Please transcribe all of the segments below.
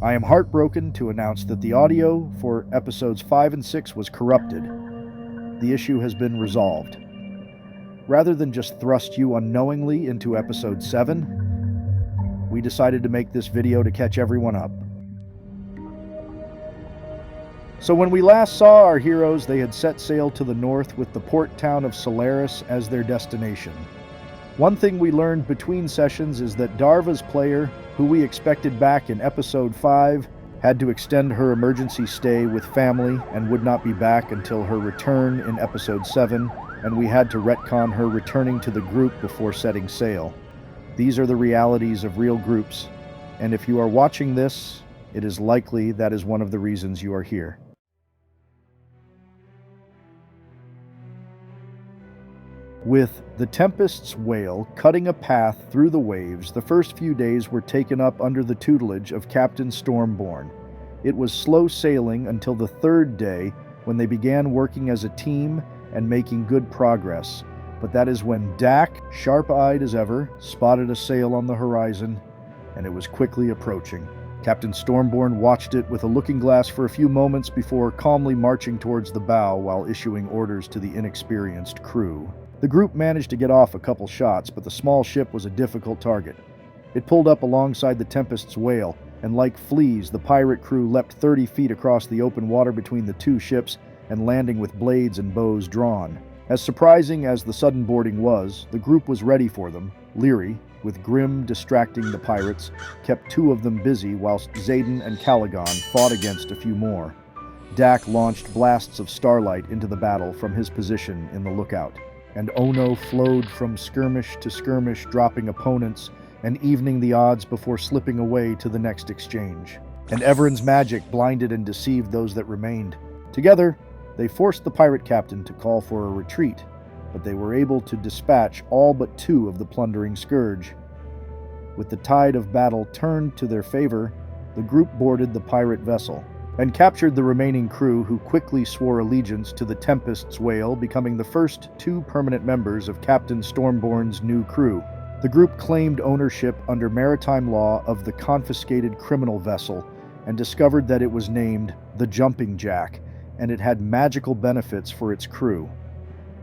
I am heartbroken to announce that the audio for episodes 5 and 6 was corrupted. The issue has been resolved. Rather than just thrust you unknowingly into episode 7, we decided to make this video to catch everyone up. So when we last saw our heroes, they had set sail to the north with the port town of Solaris as their destination. One thing we learned between sessions is that Darva's player, who we expected back in episode 5, had to extend her emergency stay with family and would not be back until her return in episode 7, and we had to retcon her returning to the group before setting sail. These are the realities of real groups, and if you are watching this, it is likely that is one of the reasons you are here. With the Tempest's whale cutting a path through the waves, the first few days were taken up under the tutelage of Captain Stormborn. It was slow sailing until the third day, when they began working as a team and making good progress. But that is when Dak, sharp-eyed as ever, spotted a sail on the horizon, and it was quickly approaching. Captain Stormborn watched it with a looking glass for a few moments before calmly marching towards the bow while issuing orders to the inexperienced crew. The group managed to get off a couple shots, but the small ship was a difficult target. It pulled up alongside the Tempest's whale, and like fleas, the pirate crew leapt 30 feet across the open water between the two ships and landing with blades and bows drawn. As surprising as the sudden boarding was, the group was ready for them. Leary, with Grim distracting the pirates, kept two of them busy whilst Xaden and Caligon fought against a few more. Dak launched blasts of starlight into the battle from his position in the lookout, and Ono flowed from skirmish to skirmish, dropping opponents and evening the odds before slipping away to the next exchange. And Everon's magic blinded and deceived those that remained. Together, they forced the pirate captain to call for a retreat, but they were able to dispatch all but two of the plundering scourge. With the tide of battle turned to their favor, the group boarded the pirate vessel and captured the remaining crew, who quickly swore allegiance to the Tempest's whale, becoming the first two permanent members of Captain Stormborn's new crew. The group claimed ownership under maritime law of the confiscated criminal vessel and discovered that it was named the Jumping Jack, and it had magical benefits for its crew.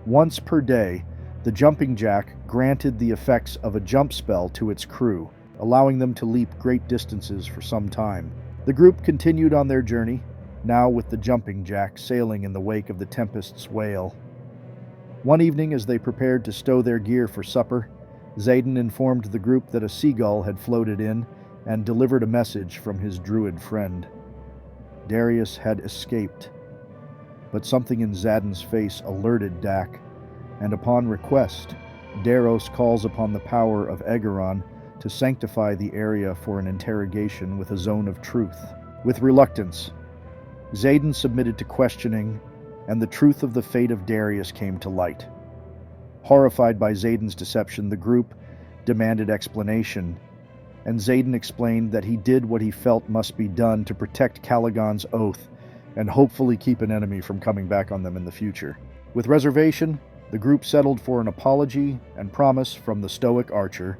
Once per day, the Jumping Jack granted the effects of a jump spell to its crew, allowing them to leap great distances for some time. The group continued on their journey, now with the Jumping Jack sailing in the wake of the Tempest's whale. One evening, as they prepared to stow their gear for supper, Xaden informed the group that a seagull had floated in and delivered a message from his druid friend. Darius had escaped, but something in Xaden's face alerted Dak, and upon request, Daros calls upon the power of Egeron to sanctify the area for an interrogation with a zone of truth. With reluctance, Xaden submitted to questioning, and the truth of the fate of Darius came to light. Horrified by Xaden's deception, the group demanded explanation, and Xaden explained that he did what he felt must be done to protect Caligon's oath and hopefully keep an enemy from coming back on them in the future. With reservation, the group settled for an apology and promise from the stoic archer,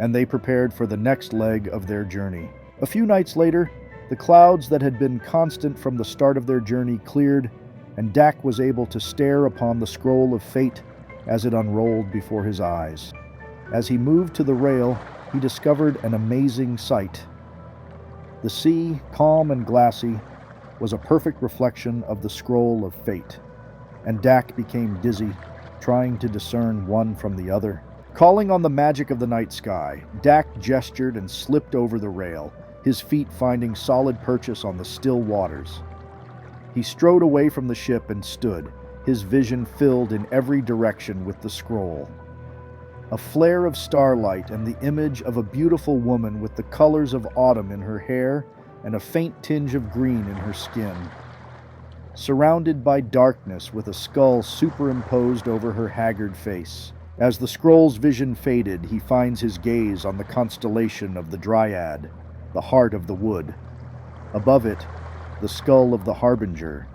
and they prepared for the next leg of their journey. A few nights later, the clouds that had been constant from the start of their journey cleared, and Dak was able to stare upon the scroll of fate as it unrolled before his eyes. As he moved to the rail, he discovered an amazing sight. The sea, calm and glassy, was a perfect reflection of the scroll of fate, and Dak became dizzy, trying to discern one from the other. Calling on the magic of the night sky, Dak gestured and slipped over the rail, his feet finding solid purchase on the still waters. He strode away from the ship and stood, his vision filled in every direction with the scroll. A flare of starlight and the image of a beautiful woman with the colors of autumn in her hair and a faint tinge of green in her skin. Surrounded by darkness with a skull superimposed over her haggard face. As the scroll's vision faded, he finds his gaze on the constellation of the Dryad, the heart of the wood. Above it, the skull of the Harbinger.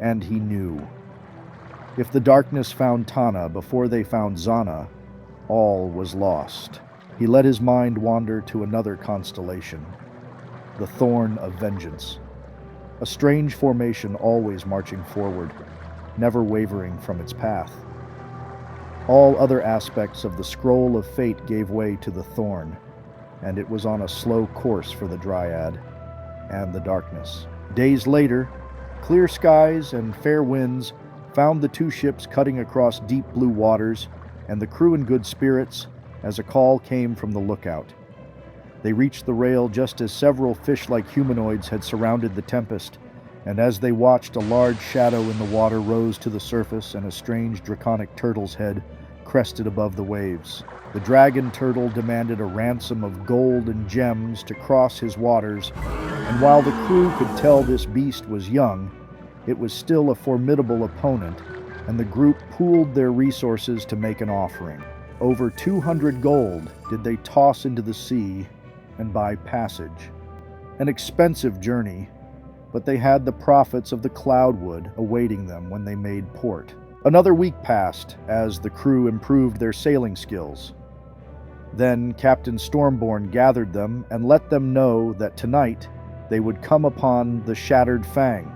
And he knew. If the darkness found Tana before they found Zana, all was lost. He let his mind wander to another constellation. the Thorn of Vengeance. A strange formation always marching forward, never wavering from its path. All other aspects of the Scroll of Fate gave way to the Thorn, and it was on a slow course for the Dryad and the darkness. Days later, clear skies and fair winds found the two ships cutting across deep blue waters, and the crew in good spirits as a call came from the lookout. They reached the rail just as several fish-like humanoids had surrounded the Tempest, and as they watched, a large shadow in the water rose to the surface, and a strange draconic turtle's head crested above the waves. The dragon turtle demanded a ransom of gold and gems to cross his waters, and while the crew could tell this beast was young, it was still a formidable opponent, and the group pooled their resources to make an offering. Over 200 gold did they toss into the sea and buy passage. An expensive journey, but they had the profits of the Cloudwood awaiting them when they made port. Another week passed as the crew improved their sailing skills. Then Captain Stormborn gathered them and let them know that tonight they would come upon the Shattered Fang,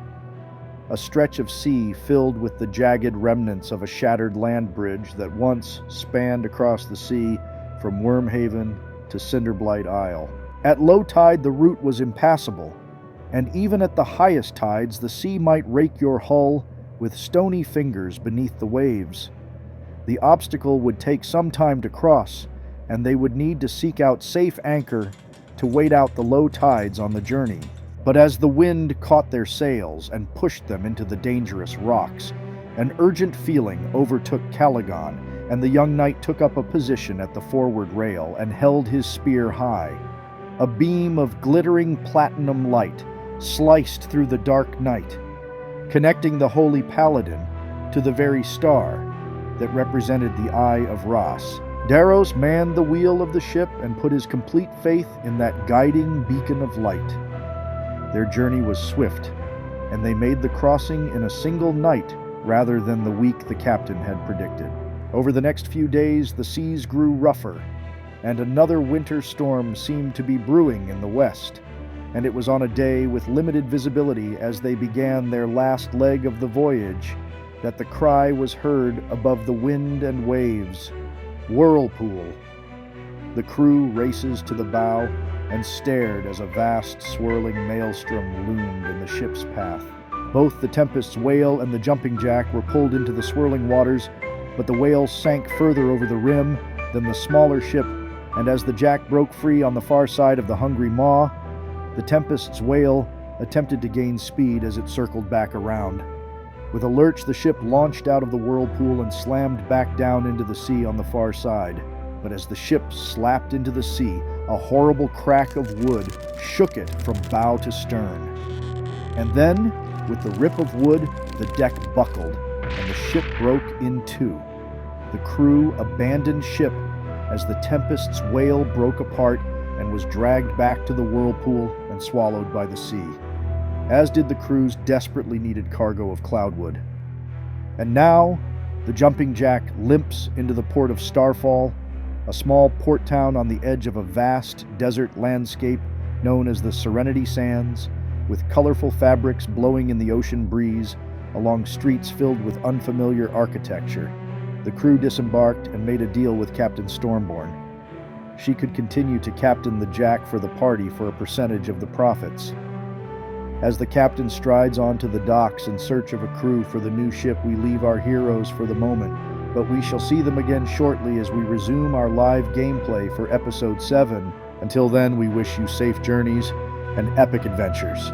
a stretch of sea filled with the jagged remnants of a shattered land bridge that once spanned across the sea from Wyrmhaven to Cinderblight Isle. At low tide, the route was impassable, and even at the highest tides, the sea might rake your hull with stony fingers beneath the waves. The obstacle would take some time to cross, and they would need to seek out safe anchor to wait out the low tides on the journey. But as the wind caught their sails and pushed them into the dangerous rocks, an urgent feeling overtook Caligon, and the young knight took up a position at the forward rail and held his spear high. A beam of glittering platinum light sliced through the dark night, connecting the holy paladin to the very star that represented the Eye of Ras. Daros manned the wheel of the ship and put his complete faith in that guiding beacon of light. Their journey was swift, and they made the crossing in a single night rather than the week the captain had predicted. Over the next few days, the seas grew rougher, and another winter storm seemed to be brewing in the west, and it was on a day with limited visibility as they began their last leg of the voyage that the cry was heard above the wind and waves, "Whirlpool!" The crew races to the bow and stared as a vast swirling maelstrom loomed in the ship's path. Both the Tempest's whale and the Jumping Jack were pulled into the swirling waters, but the whale sank further over the rim than the smaller ship, and as the Jack broke free on the far side of the Hungry Maw, the Tempest's whale attempted to gain speed as it circled back around. With a lurch, the ship launched out of the whirlpool and slammed back down into the sea on the far side. But as the ship slapped into the sea, a horrible crack of wood shook it from bow to stern. And then, with the rip of wood, the deck buckled, and the ship broke in two. The crew abandoned ship as the Tempest's whale broke apart and was dragged back to the whirlpool and swallowed by the sea, as did the crew's desperately needed cargo of Cloudwood. And now, the Jumping Jack limps into the port of Starfall, a small port town on the edge of a vast desert landscape known as the Serenity Sands, with colorful fabrics blowing in the ocean breeze along streets filled with unfamiliar architecture. The crew disembarked and made a deal with Captain Stormborn. She could continue to captain the Jack for the party for a percentage of the profits. As the captain strides onto the docks in search of a crew for the new ship, we leave our heroes for the moment, but we shall see them again shortly as we resume our live gameplay for Episode 7. Until then, we wish you safe journeys and epic adventures.